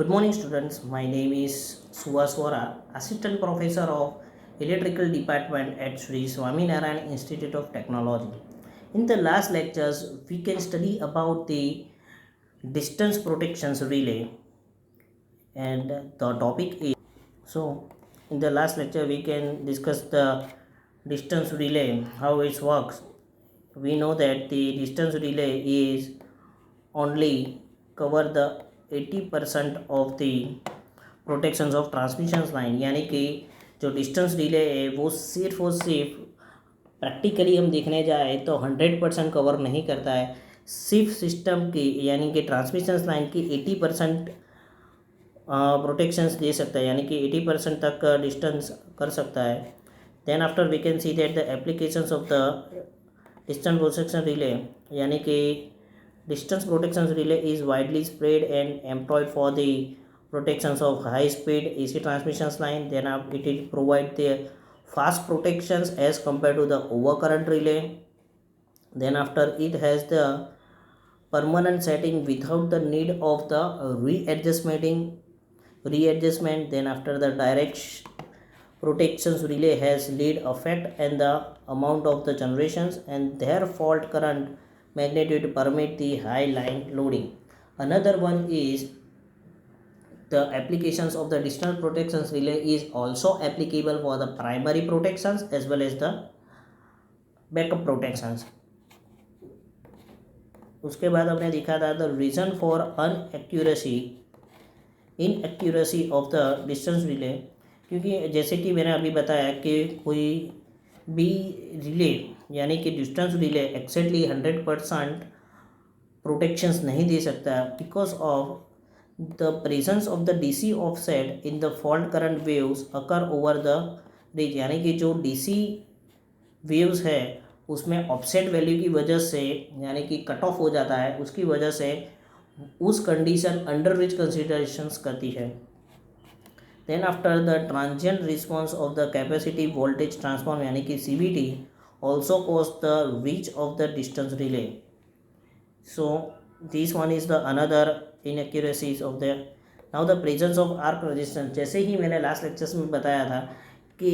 Good morning, students. My name is Suhaswara, Assistant Professor of Electrical Department at Sri Swaminarayan Institute of Technology. In the last lectures, we can study about the distance protections relay, and the topic is so. In the last lecture, we can discuss the distance relay, how it works. We know that the distance relay is only cover the 80% of the protections of transmission line, यानी कि जो distance delay है वो सिर्फ और सिर्फ practically हम देखने जाए तो 100% कवर नहीं करता है। सिर्फ सिस्टम की यानी कि ट्रांसमिशन लाइन की 80% प्रोटेक्शंस दे सकता है, यानी कि 80% तक डिस्टेंस कर सकता है। Then after we can see that the applications of the distance protection relay, यानी कि distance protection relay is widely spread and employed for the protections of high speed AC transmission line. Then it will provide the fast protections as compared to the overcurrent relay. Then after it has the permanent setting without the need of the readjustment. Then after the direct protections relay has lead effect and the amount of the generations and their fault current magnitude permit the high line loading. Another one is the applications of the distance protections relay is also applicable for the primary protections as well as the backup protections. उसके बाद हमने देखा था the reason for inaccuracy of the distance relay, क्योंकि जैसे कि मैंने अभी बताया कि कोई भी रिले यानी कि डिस्टेंस रिले एक्जैक्टली 100% प्रोटेक्शंस नहीं दे सकता because of the presence of the DC offset in the fault current waves occur over the ridge, यानी कि जो डीसी वेव्स है उसमें ऑफसेट वैल्यू की वजह से यानी कि कट ऑफ हो जाता है, उसकी वजह से उस कंडीशन अंडर रिच कंसिडरेशंस करती है। Then after the transient response of the capacity voltage transform यानी कि CVT also cause the reach of the distance relay. So this one is the another inaccuracies of the now the presence of arc resistance, जैसे ही मैंने last lectures में बताया था कि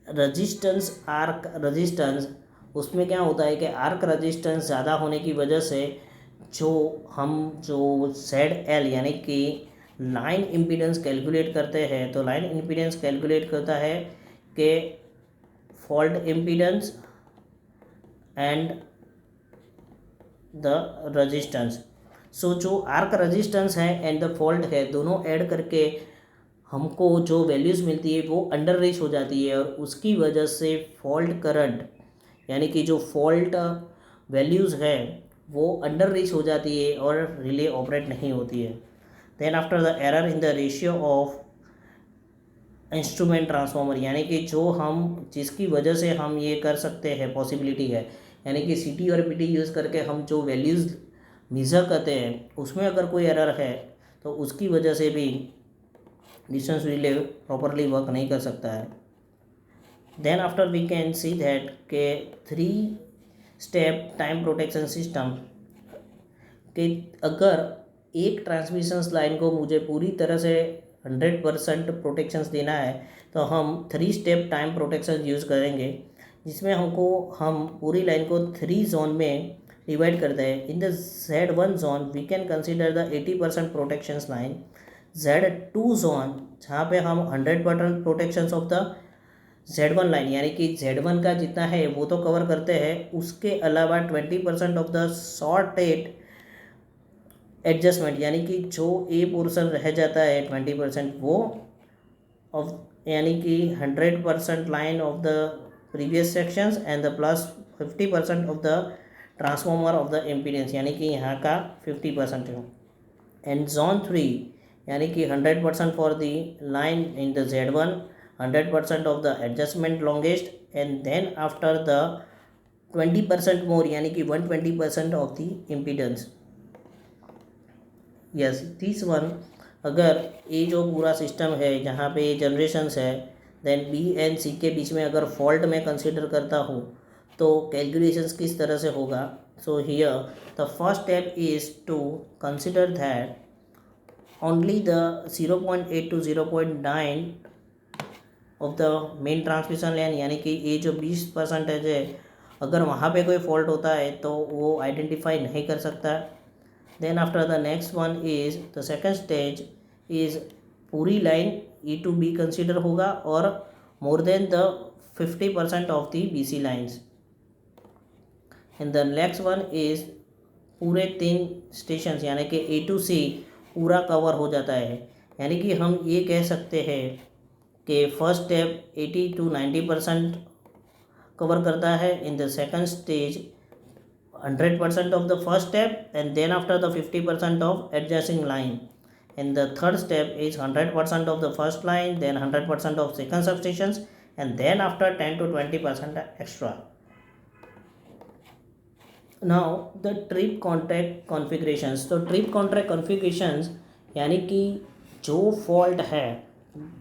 arc resistance उसमें क्या होता है कि आर्क रजिस्टेंस ज़्यादा होने की वजह से जो ZL यानी कि लाइन इम्पीडेंस कैलकुलेट करते हैं, तो लाइन इम्पीडेंस कैलकुलेट करता है कि fault impedance and the resistance. So जो आर्क रजिस्टेंस है एंड द फॉल्ट है दोनों ऐड करके हमको जो वैल्यूज़ मिलती है वो अंडर रीच हो जाती है और उसकी वजह से फॉल्ट करंट यानी कि जो फॉल्ट वैल्यूज़ है वो अंडर रीच हो जाती है और रिले ऑपरेट नहीं होती है। Then after the error in the ratio of instrument transformer, यानी कि जो हम जिसकी वजह से हम ये कर सकते हैं पॉसिबिलिटी है, यानी कि CT और PT यूज़ करके हम जो वैल्यूज़ मेज़र करते हैं उसमें अगर कोई एरर है तो उसकी वजह से भी डिस्टेंस रिले प्रॉपरली वर्क नहीं कर सकता है। Then after we can see that के 3 स्टेप टाइम प्रोटेक्शन सिस्टम कि अगर एक ट्रांसमिशन लाइन को मुझे पूरी तरह से 100% प्रोटेक्शंस देना है तो हम 3 स्टेप टाइम प्रोटेक्शन यूज़ करेंगे, जिसमें हम पूरी लाइन को 3 जोन में डिवाइड करते हैं। In the Z1 zone we can consider the 80% protections line. Z2 zone जहाँ पे हम 100% protections of the Z1 line यानी कि Z1 का जितना है वो तो कवर करते हैं, उसके अलावा 20% ऑफ द शॉर्टेड एडजस्टमेंट यानी कि जो ए पोर्सन रह जाता है 20% वो ऑफ यानी कि 100% line of the previous sections and the plus 50% of the transformer of the impedance यानी कि यहाँ का 50% है। एंड जोन 3 यानी कि 100% for the line in the Z1, 100% of the adjustment longest and then after the 20% more यानी कि 120% of the impedance. Yes this one अगर ये जो पूरा सिस्टम है जहाँ पे जनरेशन्स है देन B एंड C के बीच में अगर फॉल्ट मैं कंसिडर करता हूँ तो कैलकुलेशंस किस तरह से होगा। So here the first step is to consider that only the 0.8 to 0.9 of the main transmission line, यानी कि ये जो 20% है, अगर वहाँ पे कोई फॉल्ट होता है तो वो आइडेंटिफाई नहीं कर सकता। Then after the next one is the second stage is पूरी line E to B consider होगा और more than the 50% of the B C lines. And the next one is पूरे 3 स्टेशन यानी कि ए टू सी पूरा कवर हो जाता है, यानी कि हम ये कह सकते हैं कि फर्स्ट स्टेप 80 to 90% कवर करता है। In the second stage 100% of the first step and then after the 50% of adjusting line. And the third step is 100% of the first line, then 100% of second substations and then after 10 to 20% extra. Now the trip contract configurations. तो trip contract configurations यानी कि जो fault है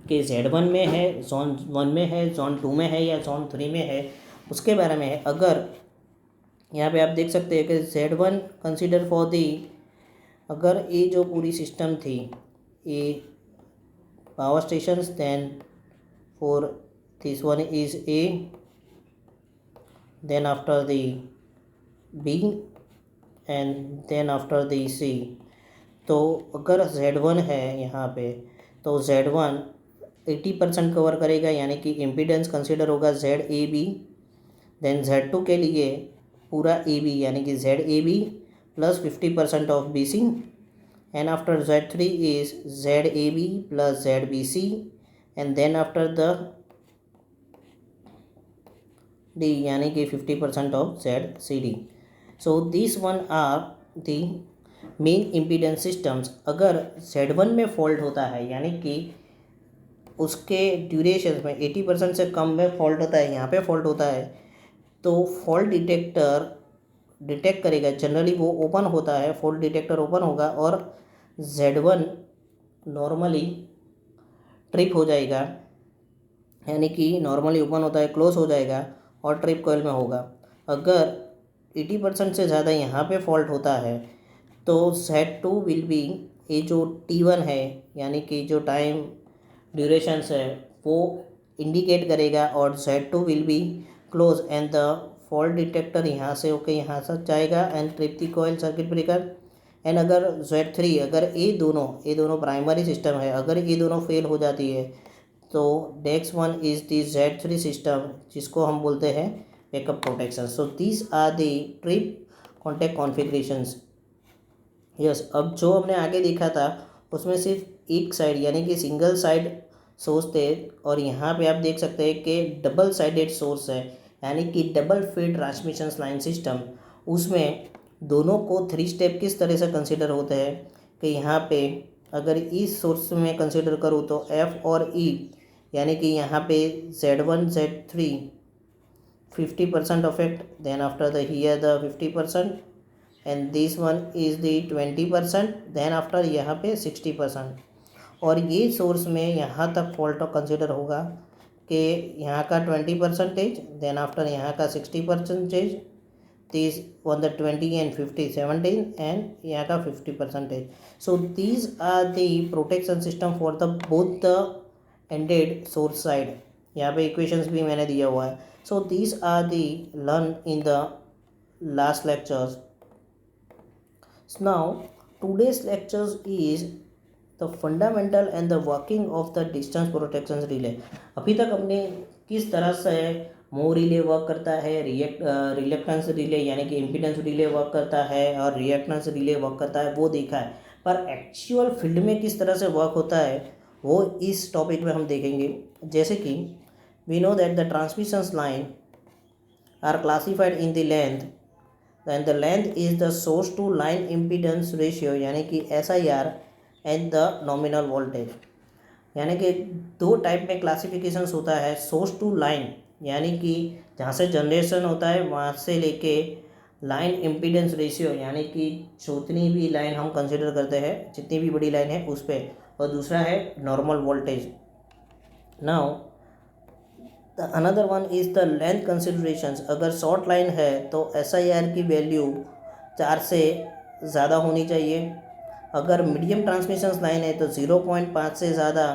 कि Z1 में है, zone 1 में है, जोन 2 में है या जोन 3 में है, उसके बारे में है। अगर यहाँ पे आप देख सकते हैं कि Z1 कंसिडर फॉर दी, अगर ये जो पूरी सिस्टम थी ये power stations, then for this one is A, then after the B and then after the C। तो अगर Z1 है यहाँ पे तो Z1 80% कवर करेगा, यानी कि इम्पीडेंस कंसिडर होगा ZAB। देन Z2 के लिए पूरा AB यानी कि ZAB plus 50% of BC and after Z3 is ZAB plus ZBC and then after the D यानी कि 50% of ZCD। So this one are the main impedance systems. अगर Z1 में fault होता है यानी कि उसके ड्यूरेशन में 80% से कम में फॉल्ट होता है, यहाँ पे फॉल्ट होता है, तो फॉल्ट डिटेक्टर डिटेक्ट करेगा। जनरली वो ओपन होता है, फॉल्ट डिटेक्टर ओपन होगा और Z1 नॉर्मली ट्रिप हो जाएगा, यानी कि नॉर्मली ओपन होता है, क्लोज हो जाएगा और ट्रिप कॉइल में होगा। अगर 80% से ज़्यादा यहाँ पे फॉल्ट होता है तो Z2 विल बी, ये जो T1 है यानी कि जो टाइम ड्यूरेशंस है वो इंडिकेट करेगा और Z2 will be close and the fault detector यहाँ से होके यहाँ से जाएगा and trip the coil circuit breaker. And अगर Z3, अगर ये दोनों प्राइमरी सिस्टम है, अगर ये दोनों फेल हो जाती है तो next one is the Z3 system, जिसको हम बोलते हैं backup protection. So these are the trip contact configurations. Yes, अब जो हमने आगे देखा था उसमें सिर्फ एक साइड यानी कि सिंगल साइड सोर्स थे और यहाँ पे आप देख सकते हैं कि डबल साइडेड सोर्स है, यानी कि double feed transmission line system. उसमें दोनों को 3 स्टेप किस तरह से कंसिडर होते हैं कि यहाँ पे अगर इस सोर्स में कंसिडर करूँ तो F और E, यानी कि यहाँ पे Z1 Z3 50% effect, then after the here the 50% and this one is the 20%, then after यहाँ पे 60%। और ये सोर्स में यहाँ तक फॉल्ट कंसिडर होगा कि यहाँ का 20%, देन आफ्टर यहाँ का 60%, this one the 20 and 50 17 and यहाँ का 50%। So these are the protection system for the both the ended source side. यहाँ पे इक्वेशंस भी मैंने दिया हुआ है। So these are the learn in the last lectures. Now today's lectures is the fundamental and the working of the distance protection relay. अभी तक हमने किस तरह से मो रिले वर्क करता है, रिलेक्टेंस रिले यानी कि इम्पीडेंस रिले वर्क करता है और रिएक्टेंस रिले वर्क करता है, वो देखा है। पर एक्चुअल फील्ड में किस तरह से वर्क होता है वो इस टॉपिक में हम देखेंगे। जैसे कि we know that the transmission line are classified in the length, and the length is the source to line impedance ratio यानी कि SIR and the nominal voltage। यानी कि 2 टाइप में क्लासिफिकेशंस होता है। सोर्स टू लाइन यानी कि जहाँ से जनरेशन होता है वहाँ से लेके लाइन इम्पीडेंस रेशियो यानी कि जितनी भी लाइन हम कंसिडर करते हैं, जितनी भी बड़ी लाइन है उस पर, और दूसरा है normal voltage. Now the another one is the length considerations. अगर शॉर्ट लाइन है तो SIR की वैल्यू 4 से ज़्यादा होनी चाहिए अगर मीडियम ट्रांसमिशन लाइन है तो 0.5 से ज़्यादा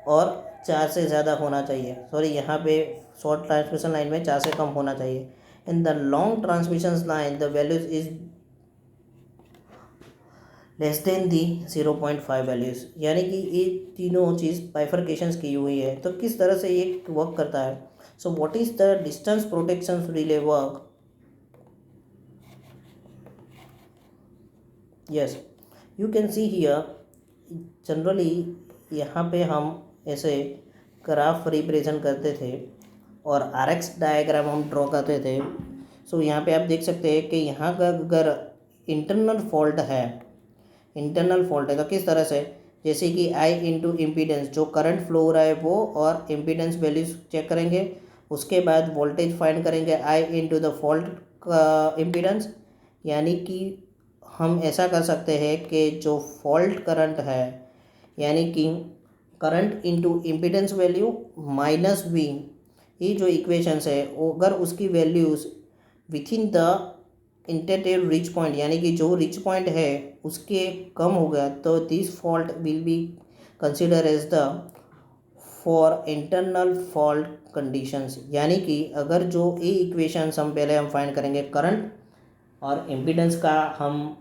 और 4 से ज़्यादा होना चाहिए। सॉरी, यहाँ पे शॉर्ट ट्रांसमिशन लाइन में 4 से कम होना चाहिए। In the long transmission line the values is less than the 0.5 values, यानी कि ये तीनों चीज़ बाइफरकेशंस की हुई है। तो किस तरह से ये वर्क करता है? So what is the distance protection relay work? Yes, you can see here generally यहाँ पे हम ऐसे ग्राफ रिप्रेजेंट करते थे और RX डायग्राम हम ड्रॉ करते थे। सो यहाँ पे आप देख सकते हैं कि यहाँ का अगर इंटरनल फॉल्ट है तो किस तरह से, जैसे कि I इंटू इम्पीडेंस, जो करंट फ्लो हो रहा है वो, और इम्पीडेंस वैल्यूज चेक करेंगे। उसके बाद वोल्टेज फाइंड करेंगे I इंटू द फॉल्ट का इम्पीडेंस। यानी कि हम ऐसा कर सकते हैं कि जो फॉल्ट करंट है, यानी कि current into impedance value minus V, ये जो इक्वेशंस है अगर उसकी values within the internal reach point, यानी कि जो रिच पॉइंट है उसके कम हो गया, तो this fault will be consider as the for internal fault conditions. यानी कि अगर जो ये इक्वेशंस हम फाइंड करेंगे, करंट और इम्पीडेंस का हम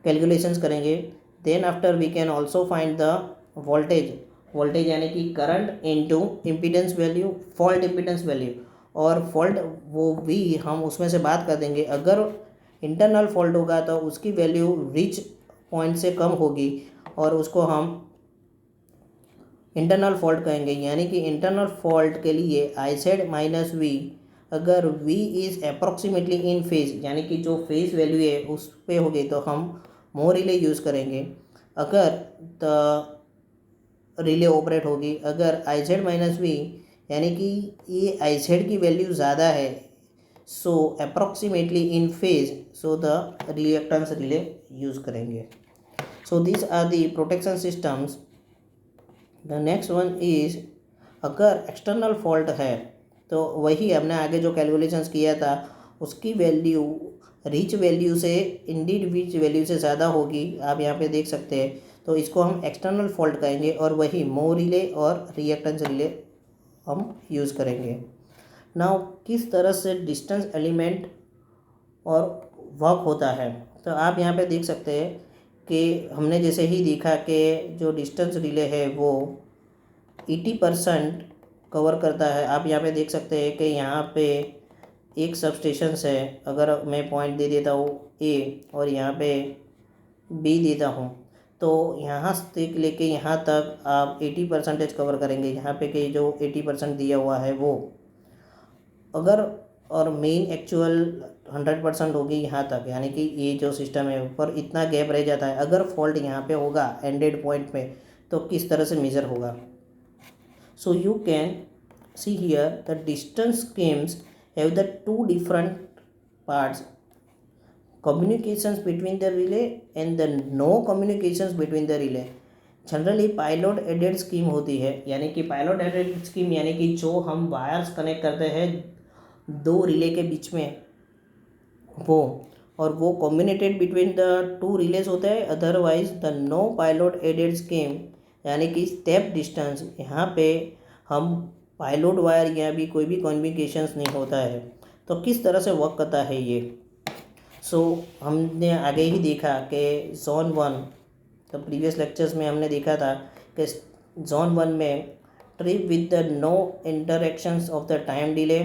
कैलकुलेशंस करेंगे, then after we can also find the voltage यानी कि current into impedance value, fault impedance value, और फॉल्ट वो भी हम उसमें से बात कर देंगे। अगर इंटरनल फॉल्ट होगा तो उसकी वैल्यू रिच पॉइंट से कम होगी और उसको हम इंटरनल फॉल्ट कहेंगे। यानी कि इंटरनल फॉल्ट के लिए I Z माइनस V, अगर V is approximately in phase, यानी कि जो फेज वैल्यू है उस पे होगी तो हम मोर रिले यूज़ करेंगे। अगर द रिले ऑपरेट होगी, अगर I Z माइनस V, यानी कि ये I Z की वैल्यू ज़्यादा है, so approximately in phase, so the reactance relay use करेंगे। So this are the protection systems. The next one is, अगर एक्सटर्नल फॉल्ट है तो वही हमने आगे जो कैलकुलेशंस किया था उसकी वैल्यू रिच वैल्यू से, इंडीड रिच वैल्यू से ज़्यादा होगी, आप यहाँ पे देख सकते हैं, तो इसको हम एक्सटर्नल फॉल्ट कहेंगे और वही मोर रिले और रिएक्टेंस रिले हम यूज़ करेंगे। नाउ किस तरह से डिस्टेंस एलिमेंट और वर्क होता है, तो आप यहाँ पे देख सकते हैं कि हमने जैसे ही देखा कि जो डिस्टेंस रिले है वो 80% कवर करता है। आप यहाँ पे देख सकते हैं कि यहाँ पे एक सबस्टेशन है, अगर मैं पॉइंट दे देता हूँ A और यहाँ पे B देता हूँ, तो यहाँ से लेके यहाँ तक आप 80% कवर करेंगे। यहाँ पे कि जो 80% दिया हुआ है वो, अगर और मेन एक्चुअल 100% होगी यहाँ तक, यानी कि ये जो सिस्टम है ऊपर इतना गैप रह जाता है। अगर फॉल्ट यहाँ पे होगा एंडेड पॉइंट में तो किस तरह से मेजर होगा? So you can see here the distance schemes have the two different parts, communications between the relay and the no communications between the relay. Generally pilot aided scheme होती है, यानी कि पायलट एडेड स्कीम यानी कि जो हम wires connect करते हैं दो रिले के बीच में वो, और वो communicate between the two relays होता है। Otherwise the no pilot aided scheme यानी कि स्टेप डिस्टेंस, यहाँ पे हम पायलट वायर या भी कोई भी कम्युनिकेशंस नहीं होता है। तो किस तरह से वर्क करता है ये? सो हमने आगे ही देखा कि जोन 1, तो प्रीवियस लेक्चर्स में हमने देखा था कि जोन 1 में trip with the no interactions of the time delay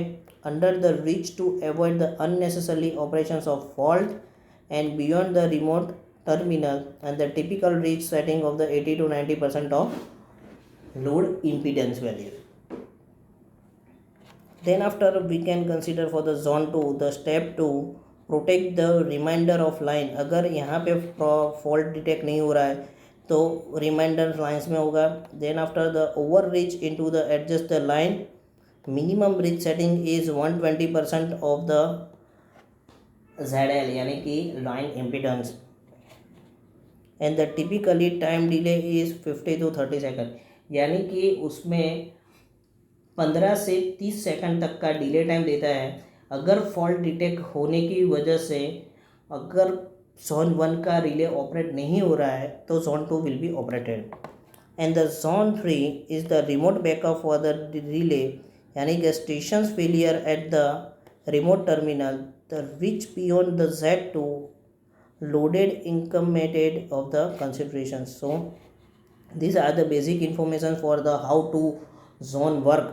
under the reach to avoid the unnecessary operations of fault and beyond the remote terminal and the typical reach setting of the 80 to 90% of load impedance value. Then after we can consider for the zone 2 the step 2, protect the remainder of line. अगर यहाँ पे fault detect नहीं हो रहा है तो reminder lines में होगा। Then after the over reach into the adjust the line, minimum reach setting is 120% of the ZL यानी कि line impedance, and the typically time delay is 50 to 30 second, यानी कि उसमें 15 से 30 सेकंड तक का डिले टाइम देता है। अगर फॉल्ट डिटेक्ट होने की वजह से अगर जोन 1 का रिले ऑपरेट नहीं हो रहा है तो zone 2 will be operated. And the zone 3 is the remote backup for the relay, यानी कि station failure at the remote terminal the which beyond the Z2 loaded incremented of the consideration. So these are the basic information for the how to zone work.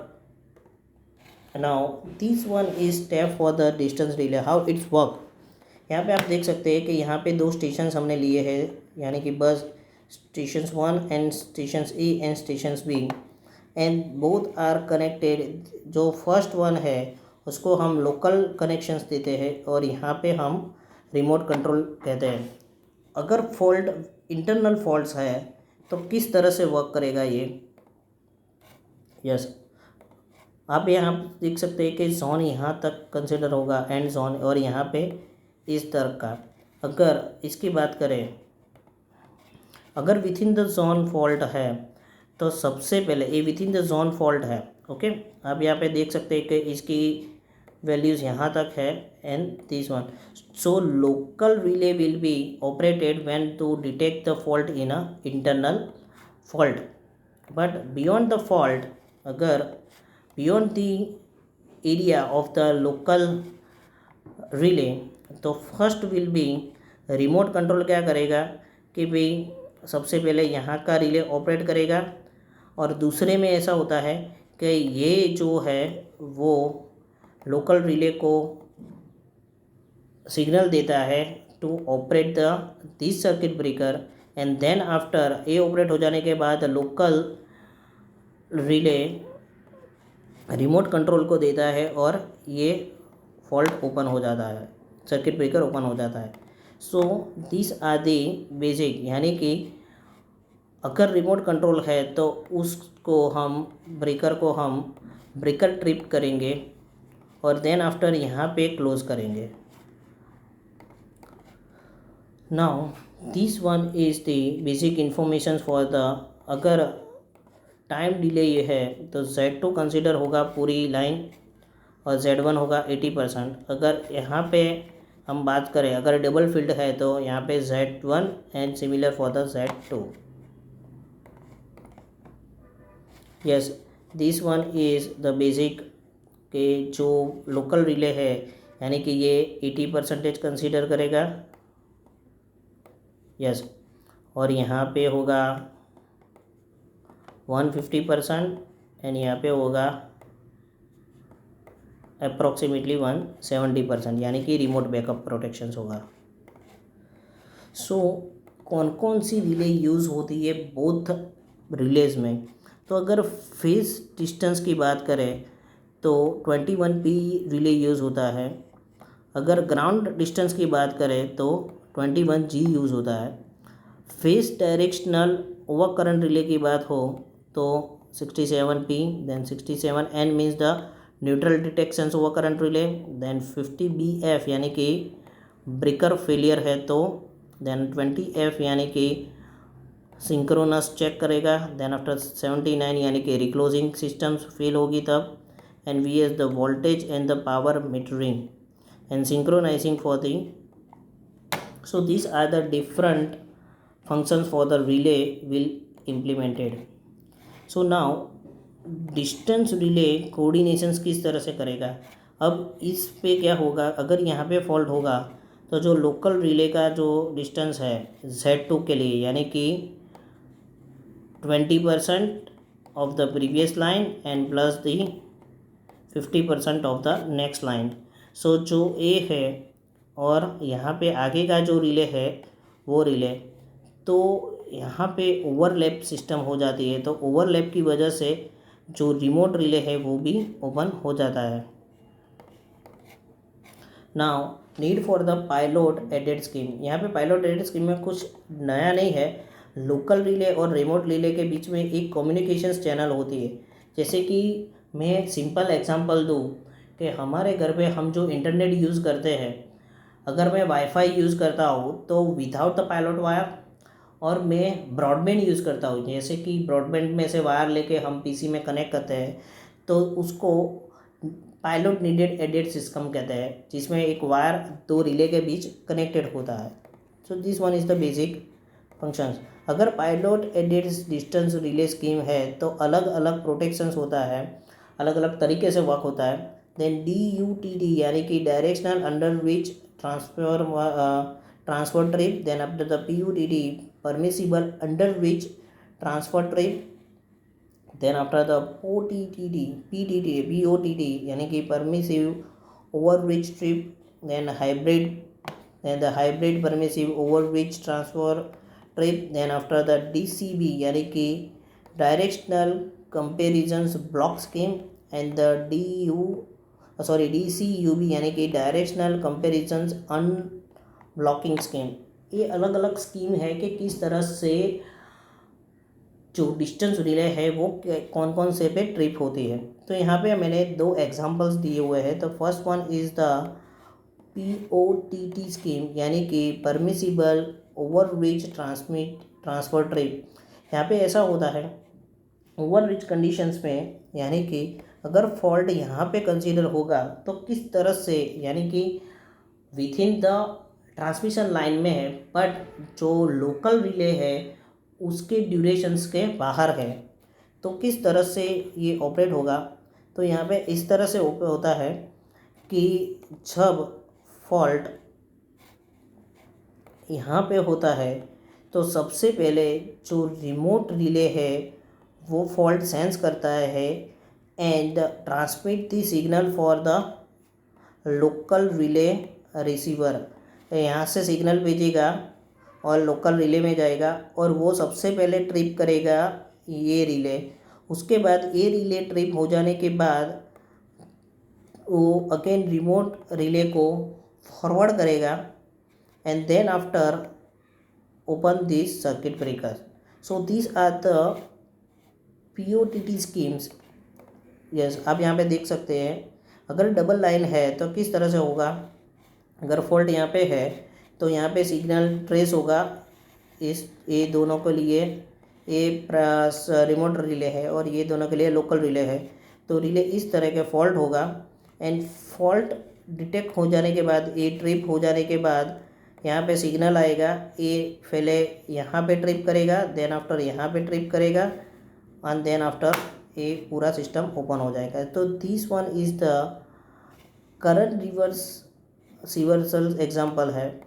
Now this one is step for the distance relay, how it's work. यहाँ पे आप देख सकते हैं कि यहाँ पे दो स्टेशन हमने लिए हैं, यानी कि bus station 1 and station A and station B, and both are connected. जो फर्स्ट वन है उसको हम लोकल कनेक्शंस देते हैं और यहाँ पे हम रिमोट कंट्रोल कहते हैं। अगर फॉल्ट इंटरनल फॉल्ट्स है तो किस तरह से वर्क करेगा ये, यस आप यहाँ देख सकते हैं कि जोन यहाँ तक कंसिडर होगा एंड जोन, और यहाँ पे इस तरह का। अगर इसकी बात करें, अगर with in the zone fault है तो सबसे पहले ये with in the zone fault है, ओके। आप यहाँ पे देख सकते हैं कि इसकी वैल्यूज़ यहाँ तक है and this one. So local relay will be operated when to detect the fault in a internal fault, but beyond the fault, अगर beyond the area of the local relay तो first will be remote control क्या करेगा कि भाई सबसे पहले यहाँ का रिले ऑपरेट करेगा, और दूसरे में ऐसा होता है कि ये जो है वो लोकल रिले को सिग्नल देता है to operate the this circuit breaker, and then after ये ऑपरेट हो जाने के बाद लोकल रिले रिमोट कंट्रोल को देता है और ये फॉल्ट ओपन हो जाता है, सर्किट ब्रेकर ओपन हो जाता है। So this are the basic, यानी कि अगर रिमोट कंट्रोल है तो उसको हम ब्रेकर को हम ब्रेकर ट्रिप करेंगे और देन आफ्टर यहाँ पे क्लोज करेंगे। Now this one is the basic information for the, अगर टाइम डिले ये है तो Z2 कंसिडर होगा पूरी लाइन और Z1 होगा 80%। अगर यहाँ पे हम बात करें, अगर डबल फील्ड है तो यहाँ पे Z1 and similar for the Z2। Yes this one is the basic के जो लोकल रिले है, यानी कि ये 80% कंसिडर करेगा, यस और यहाँ पे होगा 150% एंड यहाँ पे होगा अप्रॉक्सीमेटली 170%, यानी कि रिमोट बैकअप प्रोटेक्शंस होगा। सो कौन कौन सी रिले यूज़ होती है बोथ रिलेज में, तो अगर फेज डिस्टेंस की बात करें तो 21P रिले यूज़ होता है। अगर ग्राउंड डिस्टेंस की बात करें तो 21G यूज़ होता है। Phase directional over current relay की बात हो तो 67P, then 67N means the neutral detection over current relay, then 50BF यानी कि ब्रेकर फेलियर है तो, देन 20F यानी कि सिंक्रोनस चेक करेगा, देन आफ्टर 79 यानी कि रिक्लोजिंग सिस्टम्स फेल होगी तब, and VS the voltage and the power metering and synchronising for the, so these are the different functions for the relay will implemented. So now distance relay coordinations किस तरह से करेगा। अब इस पे क्या होगा, अगर यहाँ पे फॉल्ट होगा तो जो लोकल रिले का जो डिस्टेंस है Z2 के लिए, यानी कि 20% of the previous line and plus the 50% of the next line. So जो ए है और यहाँ पे आगे का जो रिले है वो रिले, तो यहाँ पे ओवरलैप सिस्टम हो जाती है, तो ओवरलैप की वजह से जो रिमोट रिले है वो भी ओपन हो जाता है। Now need for the pilot aided scheme, यहाँ पे पायलट एडेड स्कीम में कुछ नया नहीं है। लोकल रिले और रिमोट रिले के बीच में एक कम्युनिकेशंस चैनल होती है। जैसे कि मैं सिंपल एग्जांपल दूँ कि हमारे घर पे हम जो इंटरनेट यूज़ करते हैं, अगर मैं वाईफाई यूज़ करता हूँ तो विदाउट द पायलट वायर, और मैं ब्रॉडबैंड यूज़ करता हूँ, जैसे कि ब्रॉडबैंड में से वायर लेके हम पीसी में कनेक्ट करते हैं, तो उसको पायलट नीडेड एडेड सिस्टम कहते हैं, जिसमें एक वायर दो रिले के बीच कनेक्टेड होता है। So this one is the basic functions. अगर pilot aided distance relay scheme है तो अलग अलग प्रोटेक्शंस होता है, अलग अलग तरीके से वर्क होता है। देन DUTD यानी कि directional under which transfer trip. Then after the PUTD permissible under which transfer trip. Then after the POTT यानी कि permissive over which trip. Then hybrid, then the hybrid permissive over which transfer trip। then after the DCB यानी कि directional comparisons block scheme। and the DCUB यानी कि directional comparisons unblocking scheme। ये अलग अलग scheme है कि किस तरह से जो डिस्टेंस रिले है वो कौन कौन से पे ट्रिप होती है। तो यहाँ पे मैंने 2 एग्जांपल्स दिए हुए हैं। तो first one is the POTT scheme यानी कि permissible over rich transfer trip. यहाँ पे ऐसा होता है ओवर रिच कंडीशंस में, यानी कि अगर फॉल्ट यहाँ पे कंसीडर होगा तो किस तरह से, यानी कि with in the transmission line में है बट जो लोकल रिले है उसके ड्यूरेशंस के बाहर है, तो किस तरह से ये ऑपरेट होगा। तो यहाँ पे इस तरह से होता है कि जब फॉल्ट यहाँ पे होता है तो सबसे पहले जो रिमोट रिले है वो फॉल्ट सेंस करता है and transmit the signal for the local relay receiver. यहाँ से सिग्नल भेजेगा और लोकल रिले में जाएगा और वो सबसे पहले ट्रिप करेगा ये रिले। उसके बाद ये रिले ट्रिप हो जाने के बाद वो अगेन रिमोट रिले को फॉरवर्ड करेगा and then after open this circuit breaker. So this are the POTT schemes. Yes, आप यहाँ पे देख सकते हैं अगर डबल लाइन है तो किस तरह से होगा। अगर फॉल्ट यहाँ पे है तो यहाँ पे सिग्नल ट्रेस होगा इस ये दोनों के लिए, ये रिमोट रिले है और ये दोनों के लिए लोकल रिले है। तो रिले इस तरह के फॉल्ट होगा एंड फॉल्ट डिटेक्ट हो जाने के बाद, ये ट्रिप हो जाने के बाद यहाँ पे सिग्नल आएगा, ये पहले यहाँ पे ट्रिप करेगा, देन आफ्टर यहाँ पे ट्रिप करेगा एंड देन आफ्टर ये पूरा सिस्टम ओपन हो जाएगा। तो this one is the current reversal example है।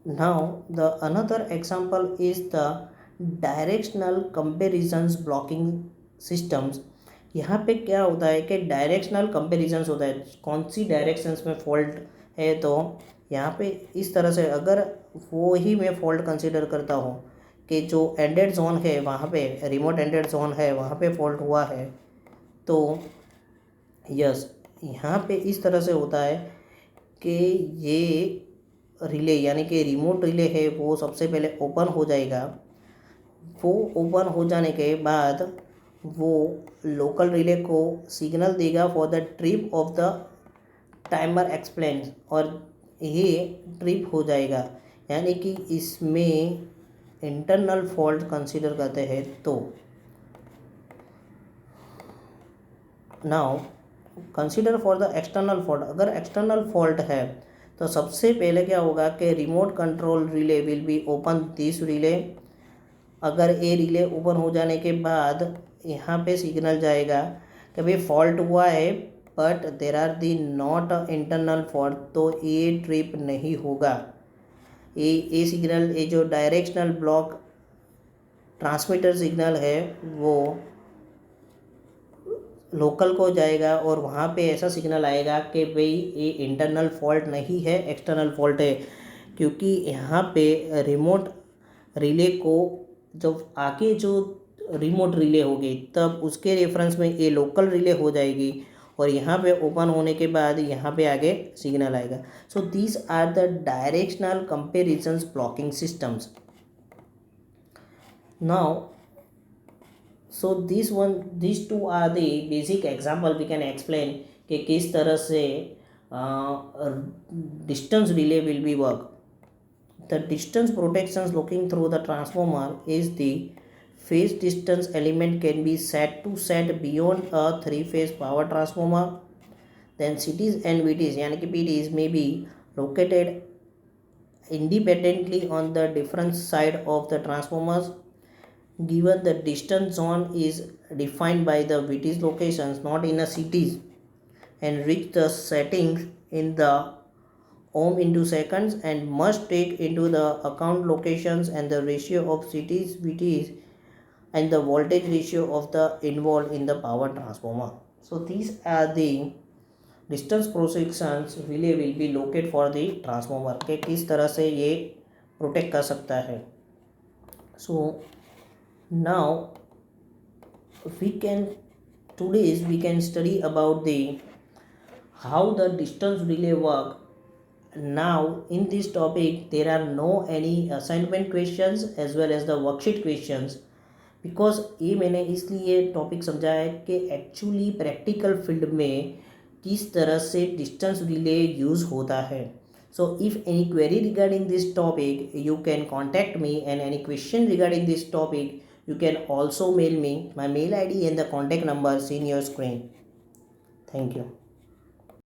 Now the another example is the directional comparisons blocking systems. यहाँ पे क्या होता है कि डायरेक्शनल कंपेरिजन्स होता है, कौन सी डायरेक्शंस में फॉल्ट है। तो यहाँ पे इस तरह से अगर वो ही मैं फॉल्ट कंसीडर करता हूँ कि जो एंडेड जोन है वहाँ पे, रिमोट एंडेड जोन है वहाँ पे फॉल्ट हुआ है, तो यस यहाँ पे इस तरह से होता है कि ये रिले यानी कि रिमोट रिले है वो सबसे पहले ओपन हो जाएगा। वो ओपन हो जाने के बाद वो लोकल रिले को सिग्नल देगा for the trip of the timer explain और ये ट्रिप हो जाएगा, यानी कि इसमें इंटरनल फॉल्ट कंसीडर करते हैं। तो now consider for the external fault. अगर एक्सटर्नल फॉल्ट है तो सबसे पहले क्या होगा कि remote control relay will be open this relay. अगर ये रिले ओपन हो जाने के बाद यहाँ पे सिग्नल जाएगा कि भाई फॉल्ट हुआ है but there are the not internal fault, तो ये ट्रिप नहीं होगा। ये सिग्नल, ये जो डायरेक्शनल ब्लॉक ट्रांसमीटर सिग्नल है वो लोकल को जाएगा और वहाँ पे ऐसा सिग्नल आएगा कि भाई ये इंटरनल फॉल्ट नहीं है, एक्सटर्नल फॉल्ट है। क्योंकि यहाँ पे रिमोट रिले को जब आगे जो रिमोट रिले होगी तब उसके रेफरेंस में ये लोकल रिले हो जाएगी और यहाँ पे ओपन होने के बाद यहाँ पे आगे सिग्नल आएगा। So these are the directional comparisons blocking systems. Now so these two are the basic example we can explain कि किस तरह से distance relay will be work. The distance protections looking through the transformer is the phase distance element can be set beyond a 3-phase power transformer. Then CTs and VTs यानी कि PTs may be located independently on the different side of the transformers. Given the distance zone is defined by the VT's locations, not in a cities, and reach the settings in the ohm into seconds, and must take into the account locations and the ratio of cities VTs and the voltage ratio of the involved in the power transformer. So these are the distance protections relay will be locate for the transformer के किस तरह से ये protect कर सकता है. So now we can today's we can study about the how the distance relay work. Now in this topic there are no any assignment questions as well as the worksheet questions, because ये मैंने इसलिए topic समझा है कि actually practical field में किस तरह से डिस्टेंस रिले यूज़ होता है. So if any query regarding this topic you can contact me, and any question regarding this topic you can also mail me. My mail ID and the contact number is in your screen. Thank you.